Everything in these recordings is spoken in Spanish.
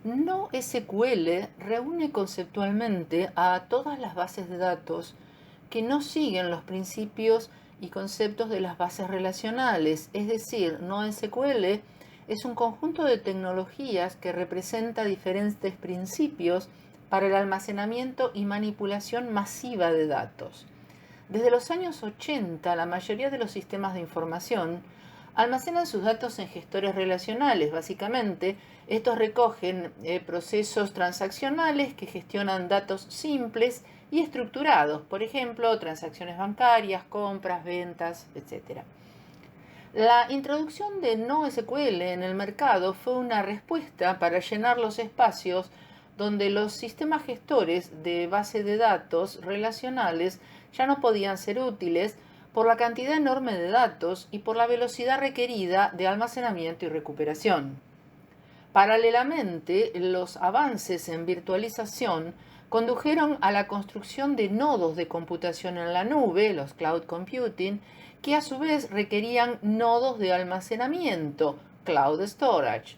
NoSQL reúne conceptualmente a todas las bases de datos que no siguen los principios y conceptos de las bases relacionales. Es decir, NoSQL es un conjunto de tecnologías que representa diferentes principios para el almacenamiento y manipulación masiva de datos. Desde los años 80, la mayoría de los sistemas de información almacenan sus datos en gestores relacionales. Básicamente, estos recogen procesos transaccionales que gestionan datos simples y estructurados, por ejemplo, transacciones bancarias, compras, ventas, etc. La introducción de NoSQL en el mercado fue una respuesta para llenar los espacios donde los sistemas gestores de base de datos relacionales ya no podían ser útiles por la cantidad enorme de datos y por la velocidad requerida de almacenamiento y recuperación. Paralelamente, los avances en virtualización condujeron a la construcción de nodos de computación en la nube, los cloud computing, que a su vez requerían nodos de almacenamiento, cloud storage.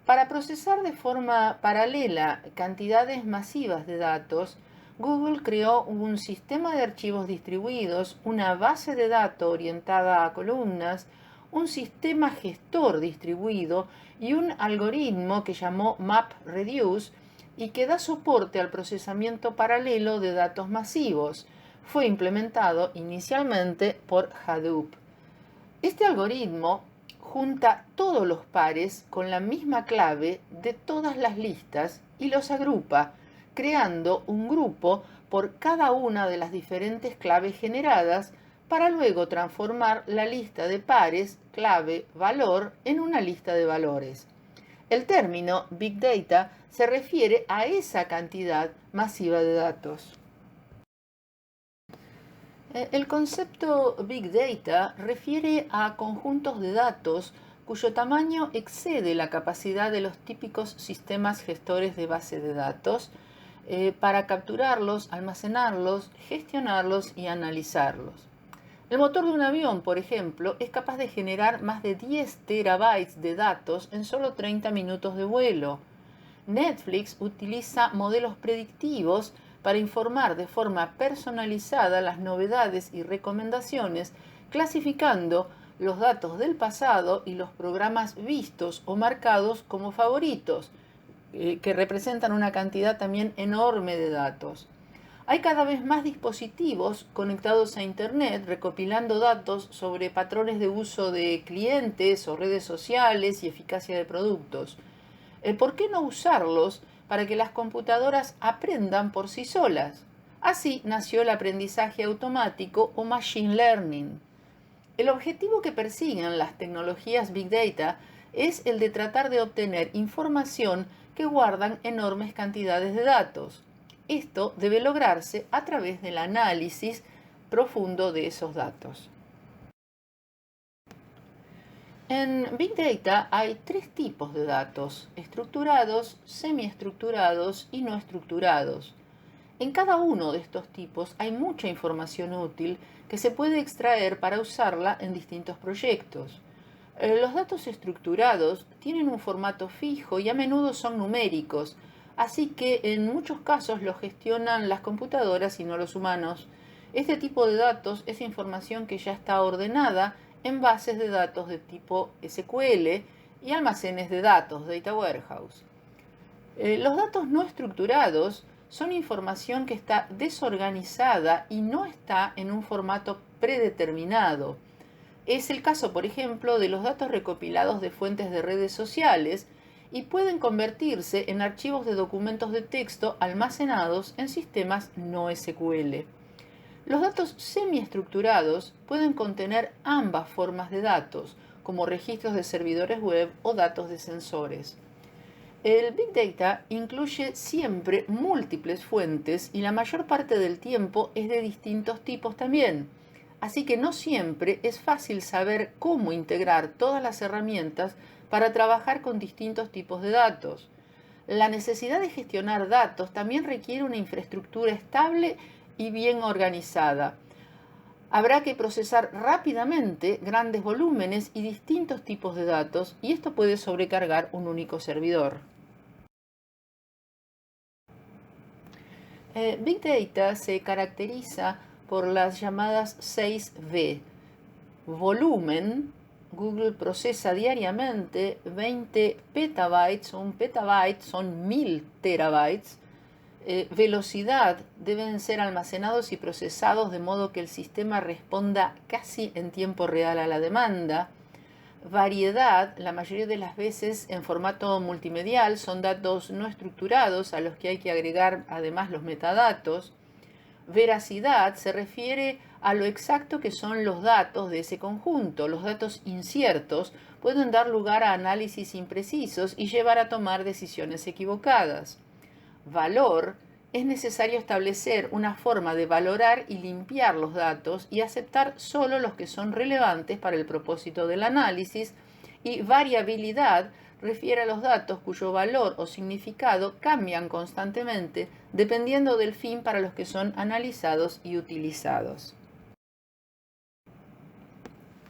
Para procesar de forma paralela cantidades masivas de datos, Google creó un sistema de archivos distribuidos, una base de datos orientada a columnas, un sistema gestor distribuido y un algoritmo que llamó MapReduce y que da soporte al procesamiento paralelo de datos masivos. Fue implementado inicialmente por Hadoop. Este algoritmo junta todos los pares con la misma clave de todas las listas y los agrupa, creando un grupo por cada una de las diferentes claves generadas para luego transformar la lista de pares, clave, valor en una lista de valores. El término Big Data se refiere a esa cantidad masiva de datos. El concepto Big Data refiere a conjuntos de datos cuyo tamaño excede la capacidad de los típicos sistemas gestores de base de datos para capturarlos, almacenarlos, gestionarlos y analizarlos. El motor de un avión, por ejemplo, es capaz de generar más de 10 terabytes de datos en solo 30 minutos de vuelo. Netflix utiliza modelos predictivos para informar de forma personalizada las novedades y recomendaciones, clasificando los datos del pasado y los programas vistos o marcados como favoritos, que representan una cantidad también enorme de datos. Hay cada vez más dispositivos conectados a Internet recopilando datos sobre patrones de uso de clientes o redes sociales y eficacia de productos. ¿Por qué no usarlos para que las computadoras aprendan por sí solas? Así nació el aprendizaje automático o machine learning. El objetivo que persiguen las tecnologías Big Data es el de tratar de obtener información que guardan enormes cantidades de datos. Esto debe lograrse a través del análisis profundo de esos datos. En Big Data hay tres tipos de datos: estructurados, semiestructurados y no estructurados. En cada uno de estos tipos hay mucha información útil que se puede extraer para usarla en distintos proyectos. Los datos estructurados tienen un formato fijo y a menudo son numéricos, así que en muchos casos los gestionan las computadoras y no los humanos. Este tipo de datos es información que ya está ordenada en bases de datos de tipo SQL y almacenes de datos, Data Warehouse. Los datos no estructurados son información que está desorganizada y no está en un formato predeterminado. Es el caso, por ejemplo, de los datos recopilados de fuentes de redes sociales y pueden convertirse en archivos de documentos de texto almacenados en sistemas no SQL. Los datos semiestructurados pueden contener ambas formas de datos, como registros de servidores web o datos de sensores. El Big Data incluye siempre múltiples fuentes y la mayor parte del tiempo es de distintos tipos también. Así que no siempre es fácil saber cómo integrar todas las herramientas para trabajar con distintos tipos de datos. La necesidad de gestionar datos también requiere una infraestructura estable y bien organizada. Habrá que procesar rápidamente grandes volúmenes y distintos tipos de datos, y esto puede sobrecargar un único servidor. Big Data se caracteriza por las llamadas 6V. Volumen: Google procesa diariamente 20 petabytes, un petabyte son 1000 terabytes. Velocidad: deben ser almacenados y procesados de modo que el sistema responda casi en tiempo real a la demanda. Variedad: la mayoría de las veces en formato multimedial, son datos no estructurados a los que hay que agregar además los metadatos. Veracidad: se refiere a lo exacto que son los datos de ese conjunto. Los datos inciertos pueden dar lugar a análisis imprecisos y llevar a tomar decisiones equivocadas. Valor: es necesario establecer una forma de valorar y limpiar los datos y aceptar solo los que son relevantes para el propósito del análisis. Y variabilidad refiere a los datos cuyo valor o significado cambian constantemente dependiendo del fin para los que son analizados y utilizados.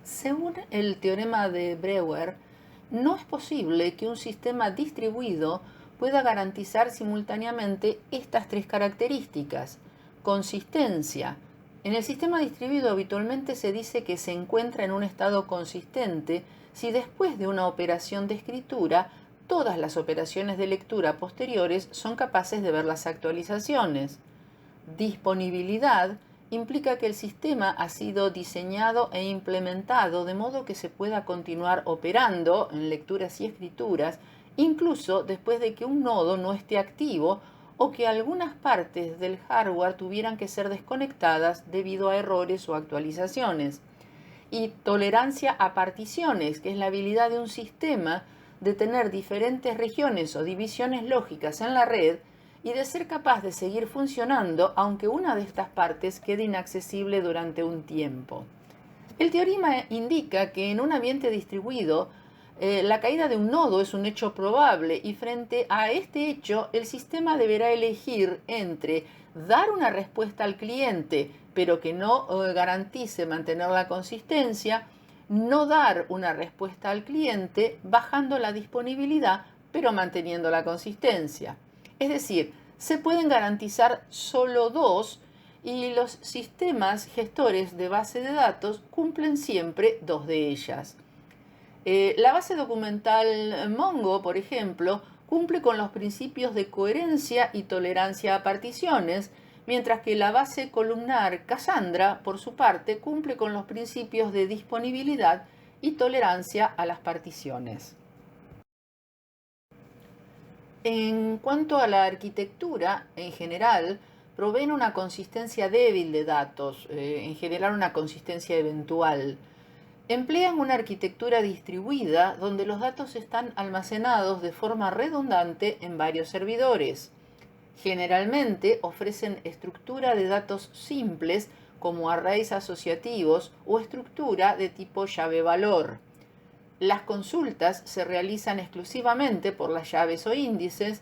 Según el teorema de Brouwer, no es posible que un sistema distribuido pueda garantizar simultáneamente estas tres características. Consistencia: en el sistema distribuido habitualmente se dice que se encuentra en un estado consistente si después de una operación de escritura, todas las operaciones de lectura posteriores son capaces de ver las actualizaciones. Disponibilidad: implica que el sistema ha sido diseñado e implementado de modo que se pueda continuar operando en lecturas y escrituras, incluso después de que un nodo no esté activo o que algunas partes del hardware tuvieran que ser desconectadas debido a errores o actualizaciones. Y tolerancia a particiones, que es la habilidad de un sistema de tener diferentes regiones o divisiones lógicas en la red y de ser capaz de seguir funcionando aunque una de estas partes quede inaccesible durante un tiempo. El teorema indica que en un ambiente distribuido, la caída de un nodo es un hecho probable y frente a este hecho el sistema deberá elegir entre dar una respuesta al cliente pero que no garantice mantener la consistencia, no dar una respuesta al cliente bajando la disponibilidad pero manteniendo la consistencia. Es decir, se pueden garantizar solo dos y los sistemas gestores de base de datos cumplen siempre dos de ellas. La base documental Mongo, por ejemplo, cumple con los principios de coherencia y tolerancia a particiones, mientras que la base columnar Cassandra, por su parte, cumple con los principios de disponibilidad y tolerancia a las particiones. En cuanto a la arquitectura, en general, proveen una consistencia débil de datos, en general una consistencia eventual. Emplean una arquitectura distribuida donde los datos están almacenados de forma redundante en varios servidores. Generalmente ofrecen estructura de datos simples como arrays asociativos o estructura de tipo llave-valor. Las consultas se realizan exclusivamente por las llaves o índices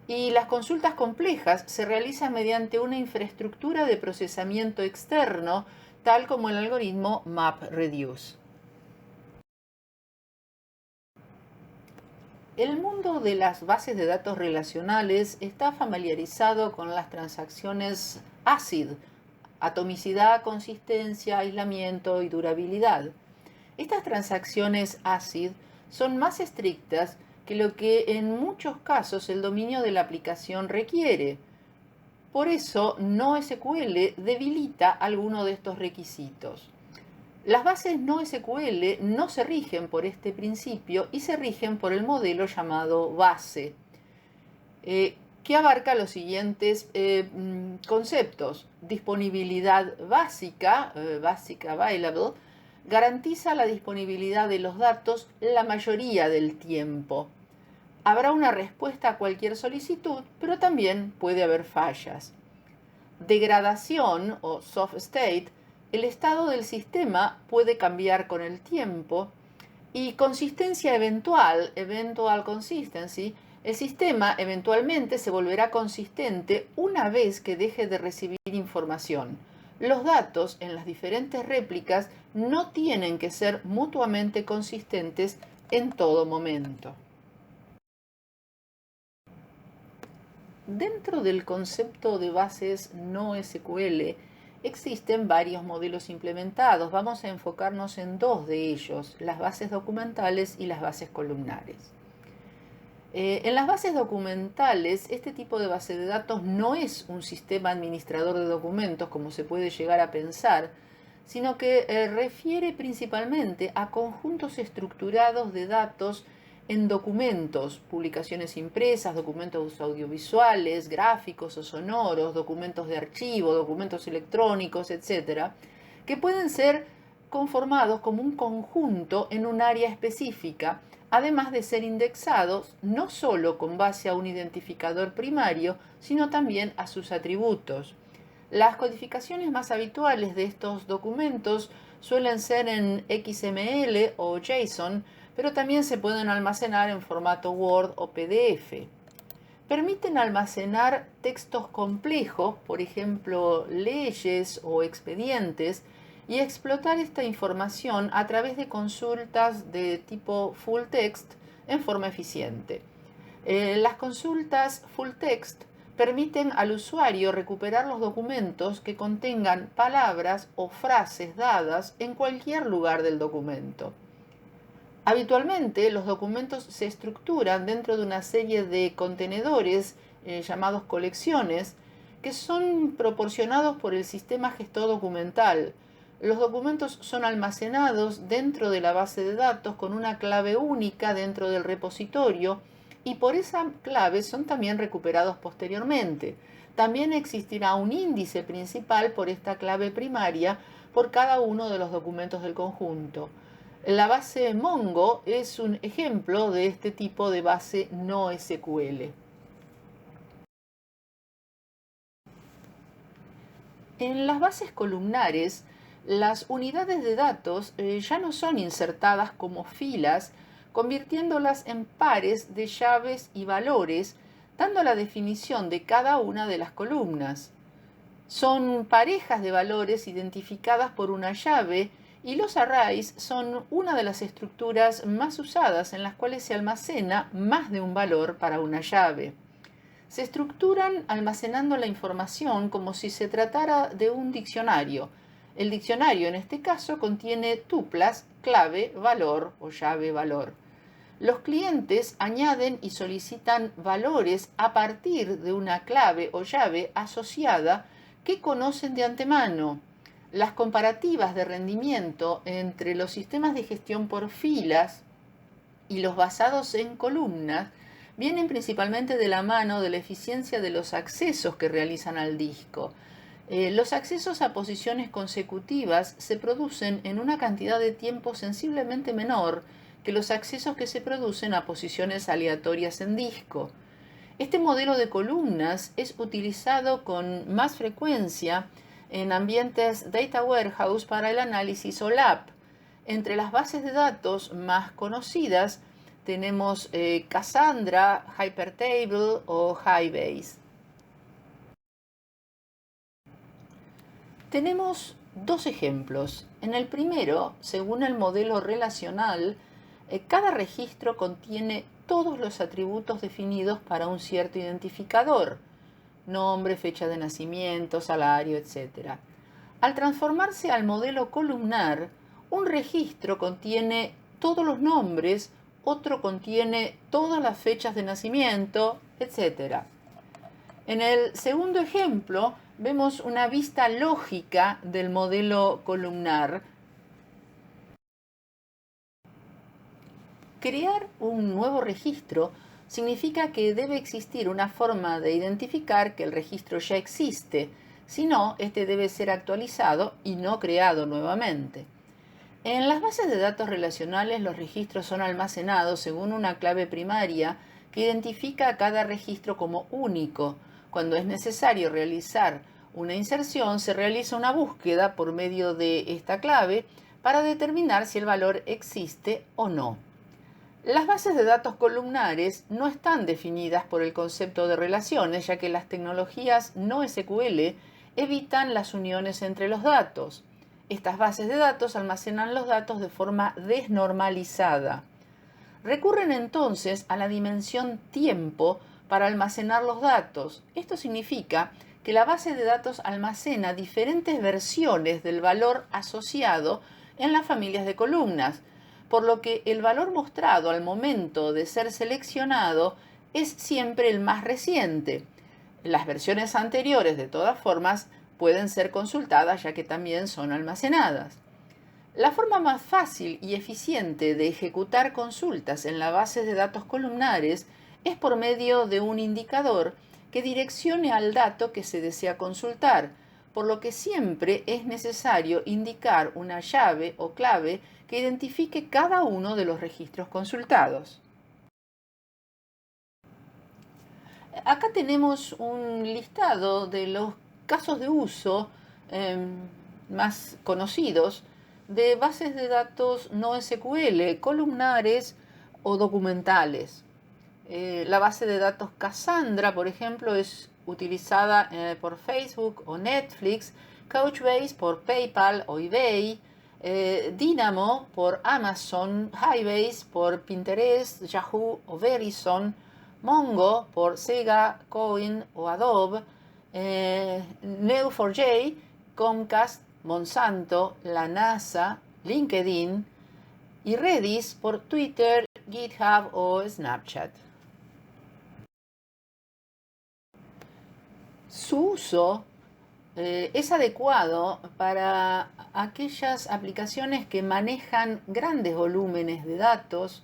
y las consultas complejas se realizan mediante una infraestructura de procesamiento externo, tal como el algoritmo MapReduce. El mundo de las bases de datos relacionales está familiarizado con las transacciones ACID: atomicidad, consistencia, aislamiento y durabilidad. Estas transacciones ACID son más estrictas que lo que en muchos casos el dominio de la aplicación requiere. Por eso, NoSQL debilita alguno de estos requisitos. Las bases NoSQL no se rigen por este principio y se rigen por el modelo llamado base, que abarca los siguientes conceptos. Disponibilidad básica, basic available, garantiza la disponibilidad de los datos la mayoría del tiempo. Habrá una respuesta a cualquier solicitud, pero también puede haber fallas. Degradación o soft state: el estado del sistema puede cambiar con el tiempo. Y consistencia eventual, eventual consistency: el sistema eventualmente se volverá consistente una vez que deje de recibir información. Los datos en las diferentes réplicas no tienen que ser mutuamente consistentes en todo momento. Dentro del concepto de bases no SQL existen varios modelos implementados. Vamos a enfocarnos en dos de ellos, las bases documentales y las bases columnares. En las bases documentales, este tipo de base de datos no es un sistema administrador de documentos como se puede llegar a pensar, sino que refiere principalmente a conjuntos estructurados de datos en documentos, publicaciones impresas, documentos audiovisuales, gráficos o sonoros, documentos de archivo, documentos electrónicos, etc., que pueden ser conformados como un conjunto en un área específica, además de ser indexados no solo con base a un identificador primario, sino también a sus atributos. Las codificaciones más habituales de estos documentos suelen ser en XML o JSON, pero también se pueden almacenar en formato Word o PDF. Permiten almacenar textos complejos, por ejemplo, leyes o expedientes, y explotar esta información a través de consultas de tipo full text en forma eficiente. Las consultas full text permiten al usuario recuperar los documentos que contengan palabras o frases dadas en cualquier lugar del documento. Habitualmente, los documentos se estructuran dentro de una serie de contenedores llamados colecciones que son proporcionados por el sistema gestor documental. Los documentos son almacenados dentro de la base de datos con una clave única dentro del repositorio y por esa clave son también recuperados posteriormente. También existirá un índice principal por esta clave primaria por cada uno de los documentos del conjunto. La base Mongo es un ejemplo de este tipo de base no SQL. En las bases columnares, las unidades de datos ya no son insertadas como filas, convirtiéndolas en pares de llaves y valores, dando la definición de cada una de las columnas. Son parejas de valores identificadas por una llave y los arrays son una de las estructuras más usadas en las cuales se almacena más de un valor para una llave. Se estructuran almacenando la información como si se tratara de un diccionario. El diccionario en este caso contiene tuplas, clave, valor o llave, valor. Los clientes añaden y solicitan valores a partir de una clave o llave asociada que conocen de antemano. Las comparativas de rendimiento entre los sistemas de gestión por filas y los basados en columnas vienen principalmente de la mano de la eficiencia de los accesos que realizan al disco. Los accesos a posiciones consecutivas se producen en una cantidad de tiempo sensiblemente menor que los accesos que se producen a posiciones aleatorias en disco. Este modelo de columnas es utilizado con más frecuencia en ambientes Data Warehouse para el análisis OLAP. Entre las bases de datos más conocidas tenemos Cassandra, Hypertable o Hybase. Tenemos dos ejemplos. En el primero, según el modelo relacional, cada registro contiene todos los atributos definidos para un cierto identificador: nombre, fecha de nacimiento, salario, etc. Al transformarse al modelo columnar, un registro contiene todos los nombres, otro contiene todas las fechas de nacimiento, etc. En el segundo ejemplo, vemos una vista lógica del modelo columnar. Crear un nuevo registro significa que debe existir una forma de identificar que el registro ya existe, si no, este debe ser actualizado y no creado nuevamente. En las bases de datos relacionales, los registros son almacenados según una clave primaria que identifica a cada registro como único. Cuando es necesario realizar una inserción, se realiza una búsqueda por medio de esta clave para determinar si el valor existe o no. Las bases de datos columnares no están definidas por el concepto de relaciones, ya que las tecnologías no SQL evitan las uniones entre los datos. Estas bases de datos almacenan los datos de forma desnormalizada. Recurren entonces a la dimensión tiempo para almacenar los datos. Esto significa que la base de datos almacena diferentes versiones del valor asociado en las familias de columnas, por lo que el valor mostrado al momento de ser seleccionado es siempre el más reciente. Las versiones anteriores, de todas formas, pueden ser consultadas ya que también son almacenadas. La forma más fácil y eficiente de ejecutar consultas en la base de datos columnares es por medio de un indicador que direccione al dato que se desea consultar, por lo que siempre es necesario indicar una llave o clave que identifique cada uno de los registros consultados. Acá tenemos un listado de los casos de uso más conocidos de bases de datos no SQL, columnares o documentales. La base de datos Cassandra, por ejemplo, es utilizada por Facebook o Netflix, Couchbase por PayPal o eBay, Dynamo por Amazon, Hybase por Pinterest, Yahoo o Verizon, Mongo por Sega, Coin o Adobe, Neo4j, Comcast, Monsanto, la NASA, LinkedIn y Redis por Twitter, GitHub o Snapchat. Su uso es adecuado para aquellas aplicaciones que manejan grandes volúmenes de datos,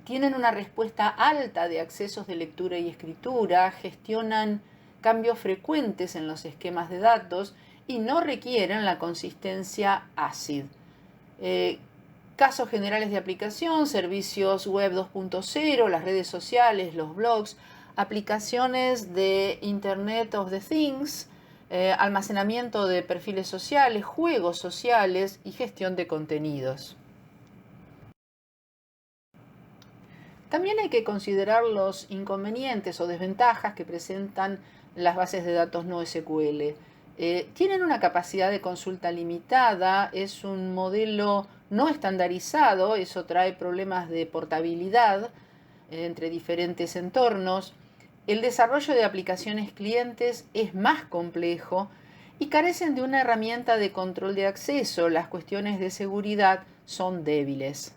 tienen una respuesta alta de accesos de lectura y escritura, gestionan cambios frecuentes en los esquemas de datos y no requieren la consistencia ACID. Casos generales de aplicación, servicios web 2.0, las redes sociales, los blogs, aplicaciones de Internet of the Things, almacenamiento de perfiles sociales, juegos sociales y gestión de contenidos. También hay que considerar los inconvenientes o desventajas que presentan las bases de datos no SQL. Tienen una capacidad de consulta limitada, es un modelo no estandarizado, eso trae problemas de portabilidad entre diferentes entornos. El desarrollo de aplicaciones clientes es más complejo y carecen de una herramienta de control de acceso. Las cuestiones de seguridad son débiles.